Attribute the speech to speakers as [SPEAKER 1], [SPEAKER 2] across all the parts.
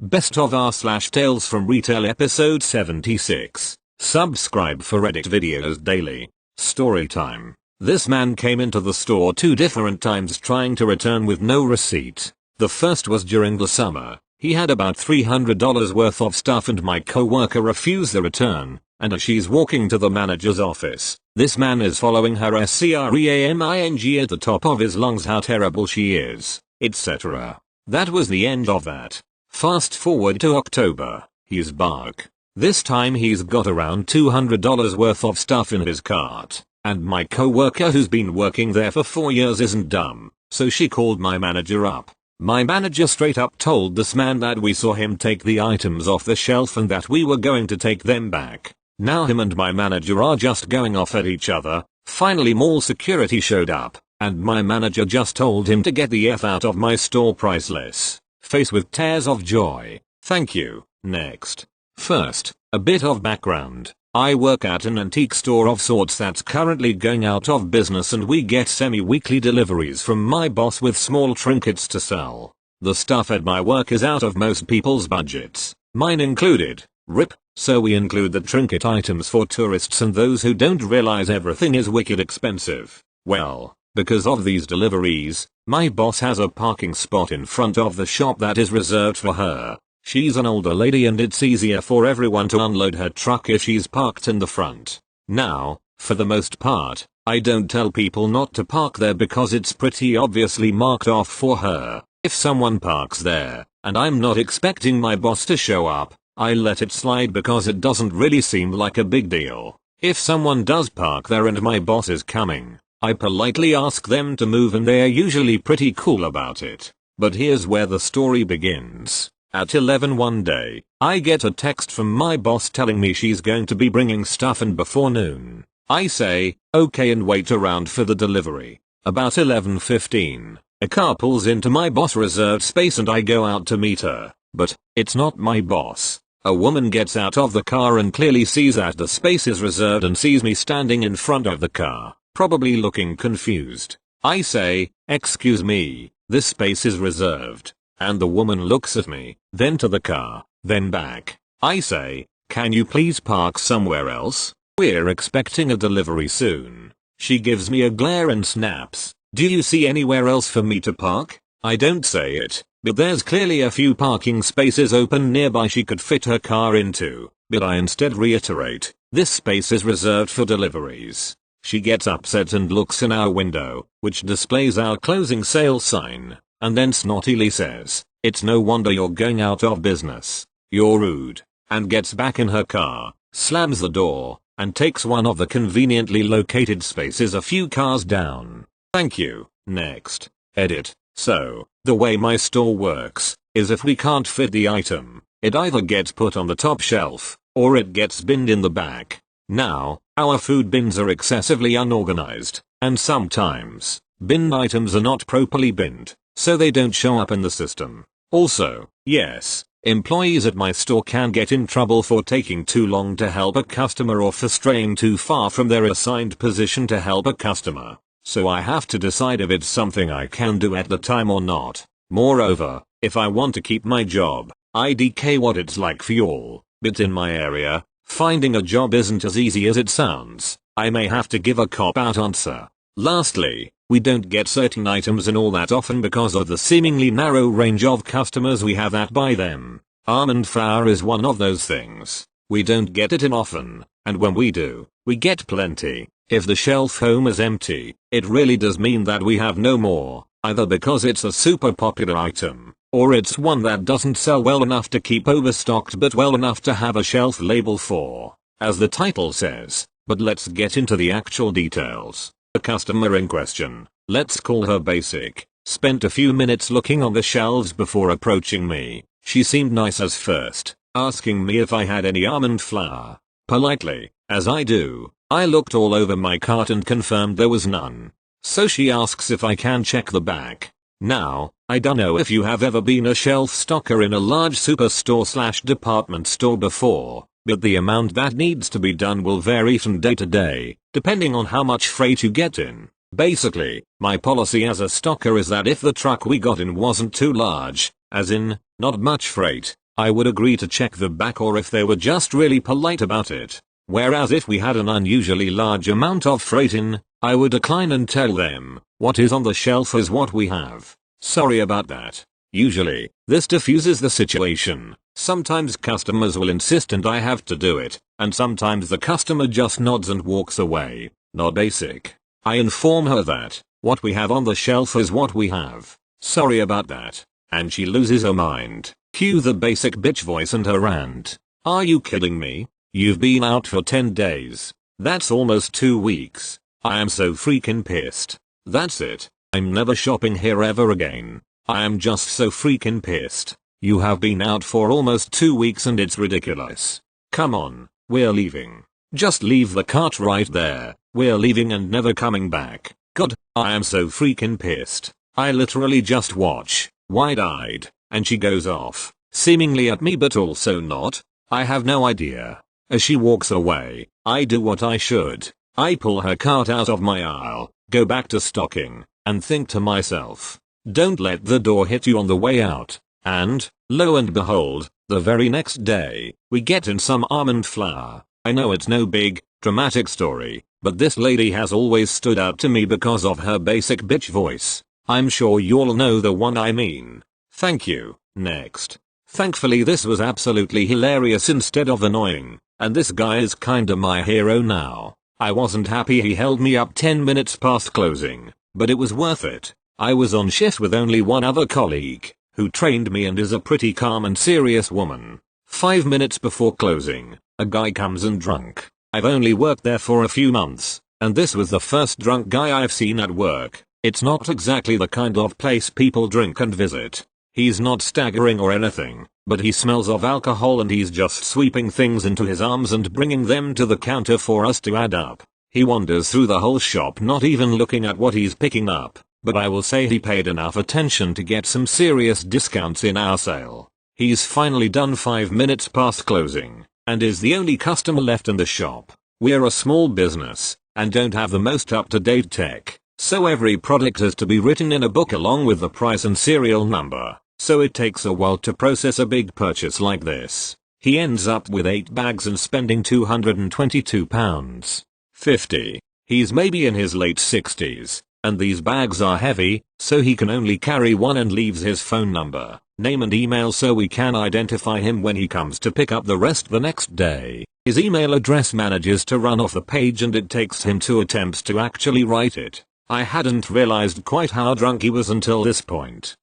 [SPEAKER 1] Best of R / Tales from Retail episode 76. Subscribe for Reddit videos daily. Story time. This man came into the store 2 different times trying to return with no receipt. The first was during the summer. He had about $300 worth of stuff and my coworker refused the return, and as she's walking to the manager's office, this man is following her screaming at the top of his lungs how terrible she is, etc. That was the end of that. Fast forward to October. He's back. This time he's got around $200 worth of stuff in his cart, and my coworker who's been working there for 4 years isn't dumb, so she called my manager up. My manager straight up told this man that we saw him take the items off the shelf and that we were going to take them back. Now him and my manager are just going off at each other. Finally mall security showed up, and my manager just told him to get the F out of my store priceless. Face with tears of joy. Thank you. Next. First, a bit of background. I work at an antique store of sorts that's currently going out of business and we get semi-weekly deliveries from my boss with small trinkets to sell. The stuff at my work is out of most people's budgets, mine included. RIP, so we include the trinket items for tourists and those who don't realize everything is wicked expensive. Well, because of these deliveries, my boss has a parking spot in front of the shop that is reserved for her. She's an older lady and it's easier for everyone to unload her truck if she's parked in the front. Now, for the most part, I don't tell people not to park there because it's pretty obviously marked off for her. If someone parks there, and I'm not expecting my boss to show up, I let it slide because it doesn't really seem like a big deal. If someone does park there and my boss is coming, I politely ask them to move and they're usually pretty cool about it. But here's where the story begins. At 11 one day, I get a text from my boss telling me she's going to be bringing stuff in before noon. I say, okay, and wait around for the delivery. About 11:15, a car pulls into my boss' reserved space and I go out to meet her. But, it's not my boss. A woman gets out of the car and clearly sees that the space is reserved and sees me standing in front of the car, probably looking confused. I say, excuse me, this space is reserved. And the woman looks at me, then to the car, then back. I say, can you please park somewhere else? We're expecting a delivery soon. She gives me a glare and snaps, do you see anywhere else for me to park? I don't say it, but there's clearly a few parking spaces open nearby she could fit her car into, but I instead reiterate, this space is reserved for deliveries. She gets upset and looks in our window, which displays our closing sale sign. And then snottily says, it's no wonder you're going out of business. You're rude. And gets back in her car, slams the door, and takes one of the conveniently located spaces a few cars down. Thank you. Next. Edit. So, the way my store works, is if we can't fit the item, it either gets put on the top shelf, or it gets binned in the back. Now, our food bins are excessively unorganized, and sometimes, binned items are not properly binned. So they don't show up in the system. Also, yes, employees at my store can get in trouble for taking too long to help a customer or for straying too far from their assigned position to help a customer. So I have to decide if it's something I can do at the time or not. Moreover, if I want to keep my job, IDK what it's like for y'all, but in my area, finding a job isn't as easy as it sounds. I may have to give a cop-out answer. Lastly, we don't get certain items in all that often because of the seemingly narrow range of customers we have that buy them. Almond flour is one of those things. We don't get it in often, and when we do, we get plenty. If the shelf home is empty, it really does mean that we have no more, either because it's a super popular item, or it's one that doesn't sell well enough to keep overstocked but well enough to have a shelf label for, as the title says. But let's get into the actual details. The customer in question, let's call her Basic, spent a few minutes looking on the shelves before approaching me. She seemed nice as first, asking me if I had any almond flour. Politely, as I do, I looked all over my cart and confirmed there was none. So she asks if I can check the back. Now, I don't know if you have ever been a shelf stocker in a large superstore / department store before, but the amount that needs to be done will vary from day to day, depending on how much freight you get in. Basically, my policy as a stocker is that if the truck we got in wasn't too large, as in, not much freight, I would agree to check the back or if they were just really polite about it. Whereas if we had an unusually large amount of freight in, I would decline and tell them, what is on the shelf is what we have. Sorry about that. Usually, this diffuses the situation. Sometimes customers will insist and I have to do it, and sometimes the customer just nods and walks away. Not basic. I inform her that, what we have on the shelf is what we have. Sorry about that. And she loses her mind. Cue the basic bitch voice and her rant. Are you kidding me? You've been out for 10 days. That's almost 2 weeks. I am so freaking pissed. That's it. I'm never shopping here ever again. I am just so freaking pissed. You have been out for almost 2 weeks and it's ridiculous. Come on, we're leaving. Just leave the cart right there. We're leaving and never coming back. God, I am so freaking pissed. I literally just watch, wide-eyed, and she goes off, seemingly at me but also not. I have no idea. As she walks away, I do what I should. I pull her cart out of my aisle, go back to stocking, and think to myself, don't let the door hit you on the way out. And, lo and behold, the very next day, we get in some almond flour. I know it's no big, dramatic story, but this lady has always stood out to me because of her basic bitch voice. I'm sure you'll know the one I mean. Thank you. Next. Thankfully this was absolutely hilarious instead of annoying, and this guy is kinda my hero now. I wasn't happy he held me up 10 minutes past closing, but it was worth it. I was on shift with only one other colleague, who trained me and is a pretty calm and serious woman. 5 minutes before closing, a guy comes in drunk. I've only worked there for a few months, and this was the first drunk guy I've seen at work. It's not exactly the kind of place people drink and visit. He's not staggering or anything, but he smells of alcohol and he's just sweeping things into his arms and bringing them to the counter for us to add up. He wanders through the whole shop not even looking at what he's picking up, but I will say he paid enough attention to get some serious discounts in our sale. He's finally done 5 minutes past closing, and is the only customer left in the shop. We're a small business, and don't have the most up-to-date tech, so every product has to be written in a book along with the price and serial number. So it takes a while to process a big purchase like this. He ends up with 8 bags and spending £222.50. He's maybe in his late 60s, and these bags are heavy, so he can only carry one and leaves his phone number, name and email so we can identify him when he comes to pick up the rest the next day. His email address manages to run off the page and it takes him 2 attempts to actually write it. I hadn't realized quite how drunk he was until this point.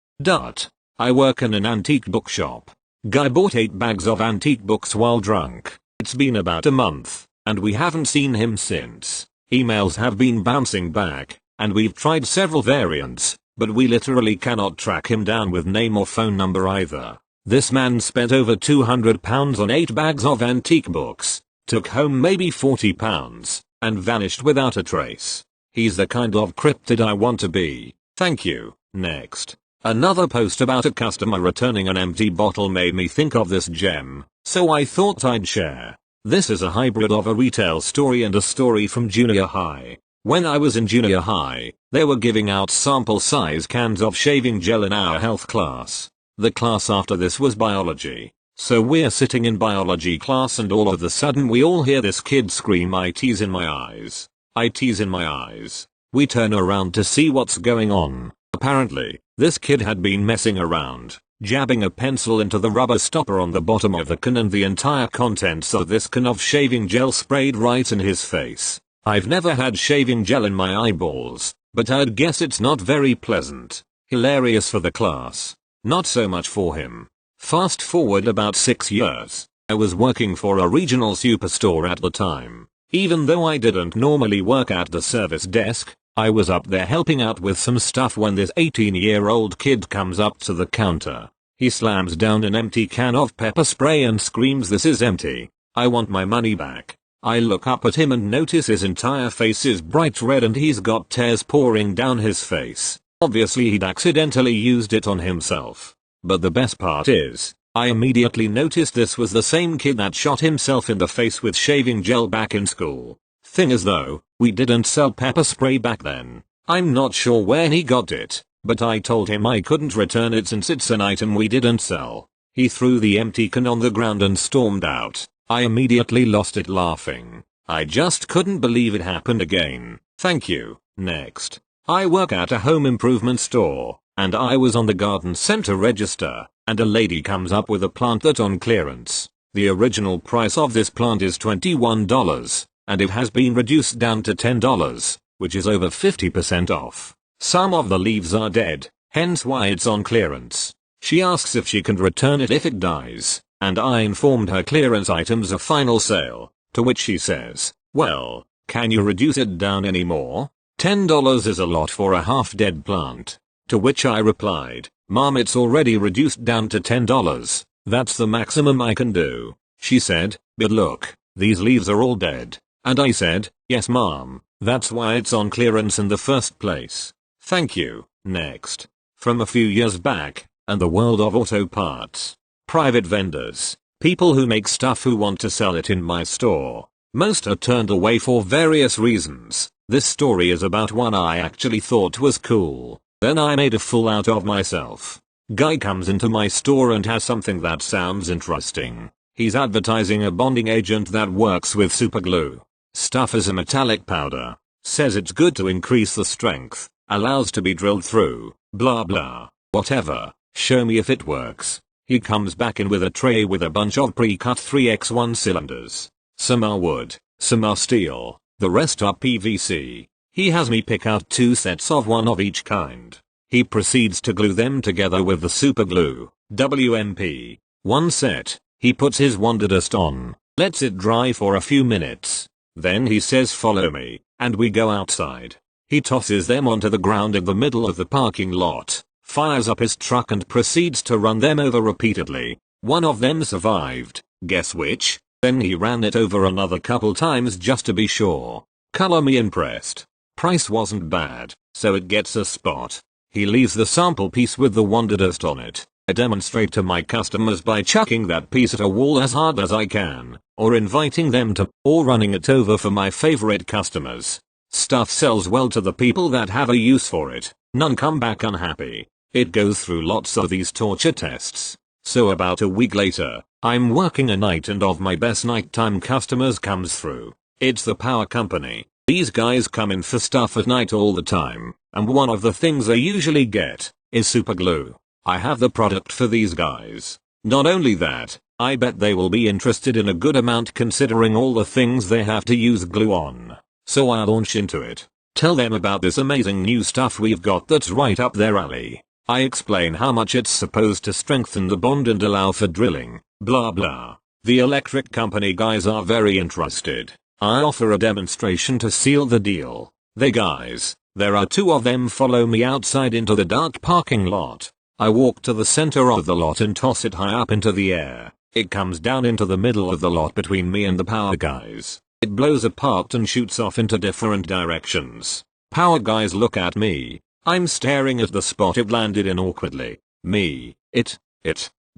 [SPEAKER 1] I work in an antique bookshop. Guy bought 8 bags of antique books while drunk. It's been about a month, and we haven't seen him since. Emails have been bouncing back, and we've tried several variants, but we literally cannot track him down with name or phone number either. This man spent over £200 on 8 bags of antique books, took home maybe £40, and vanished without a trace. He's the kind of cryptid I want to be. Thank you. Next. Another post about a customer returning an empty bottle made me think of this gem, so I thought I'd share. This is a hybrid of a retail story and a story from junior high. When I was in junior high, they were giving out sample size cans of shaving gel in our health class. The class after this was biology. So we're sitting in biology class and all of a sudden we all hear this kid scream, "IT's in my eyes. IT's in my eyes." We turn around to see what's going on. Apparently, this kid had been messing around, jabbing a pencil into the rubber stopper on the bottom of the can and the entire contents of this can of shaving gel sprayed right in his face. I've never had shaving gel in my eyeballs, but I'd guess it's not very pleasant. Hilarious for the class. Not so much for him. Fast forward about 6 years. I was working for a regional superstore at the time. Even though I didn't normally work at the service desk, I was up there helping out with some stuff when this 18-year-old kid comes up to the counter. He slams down an empty can of pepper spray and screams, "This is empty. I want my money back." I look up at him and notice his entire face is bright red and he's got tears pouring down his face. Obviously he'd accidentally used it on himself. But the best part is, I immediately noticed this was the same kid that shot himself in the face with shaving gel back in school. Thing is though, we didn't sell pepper spray back then. I'm not sure where he got it, but I told him I couldn't return it since it's an item we didn't sell. He threw the empty can on the ground and stormed out. I immediately lost it laughing. I just couldn't believe it happened again. Thank you. Next. I work at a home improvement store, and I was on the garden center register, and a lady comes up with a plant that's on clearance. The original price of this plant is $21, and it has been reduced down to $10, which is over 50% off. Some of the leaves are dead, hence why it's on clearance. She asks if she can return it if it dies, and I informed her clearance items are final sale, to which she says, well, can you reduce it down any more? $10 is a lot for a half-dead plant. To which I replied, Mom, it's already reduced down to $10. That's the maximum I can do. She said, but look, these leaves are all dead. And I said, yes Mom, that's why it's on clearance in the first place. Thank you. Next. From a few years back, and the world of auto parts. Private vendors. People who make stuff who want to sell it in my store. Most are turned away for various reasons. This story is about one I actually thought was cool. Then I made a fool out of myself. Guy comes into my store and has something that sounds interesting. He's advertising a bonding agent that works with superglue. Stuff is a metallic powder. Says it's good to increase the strength. Allows to be drilled through. Blah blah. Whatever. Show me if it works. He comes back in with a tray with a bunch of pre-cut 3x1 cylinders. Some are wood, some are steel, the rest are PVC. He has me pick out 2 sets of one of each kind. He proceeds to glue them together with the super glue, WMP. One set, he puts his Wonder Dust on, lets it dry for a few minutes. Then he says follow me, and we go outside. He tosses them onto the ground in the middle of the parking lot, fires up his truck and proceeds to run them over repeatedly. One of them survived, guess which? Then he ran it over another couple times just to be sure. Color me impressed. Price wasn't bad, so it gets a spot. He leaves the sample piece with the Wonder Dust on it. I demonstrate to my customers by chucking that piece at a wall as hard as I can, or inviting them to, or running it over for my favorite customers. Stuff sells well to the people that have a use for it. None come back unhappy. It goes through lots of these torture tests. So about a week later, I'm working a night and of my best nighttime customers comes through. It's the power company. These guys come in for stuff at night all the time, and one of the things they usually get is super glue. I have the product for these guys. Not only that, I bet they will be interested in a good amount considering all the things they have to use glue on. So I launch into it. Tell them about this amazing new stuff we've got that's right up their alley. I explain how much it's supposed to strengthen the bond and allow for drilling, blah blah. The electric company guys are very interested. I offer a demonstration to seal the deal. They guys, there are 2 of them, follow me outside into the dark parking lot. I walk to the center of the lot and toss it high up into the air. It comes down into the middle of the lot between me and the power guys. It blows apart and shoots off into different directions. Power guys look at me. I'm staring at the spot it landed in awkwardly. Me, it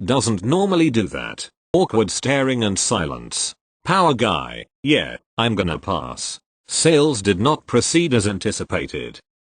[SPEAKER 1] doesn't normally do that. Awkward staring and silence. Power guy, yeah, I'm gonna pass. Sales did not proceed as anticipated.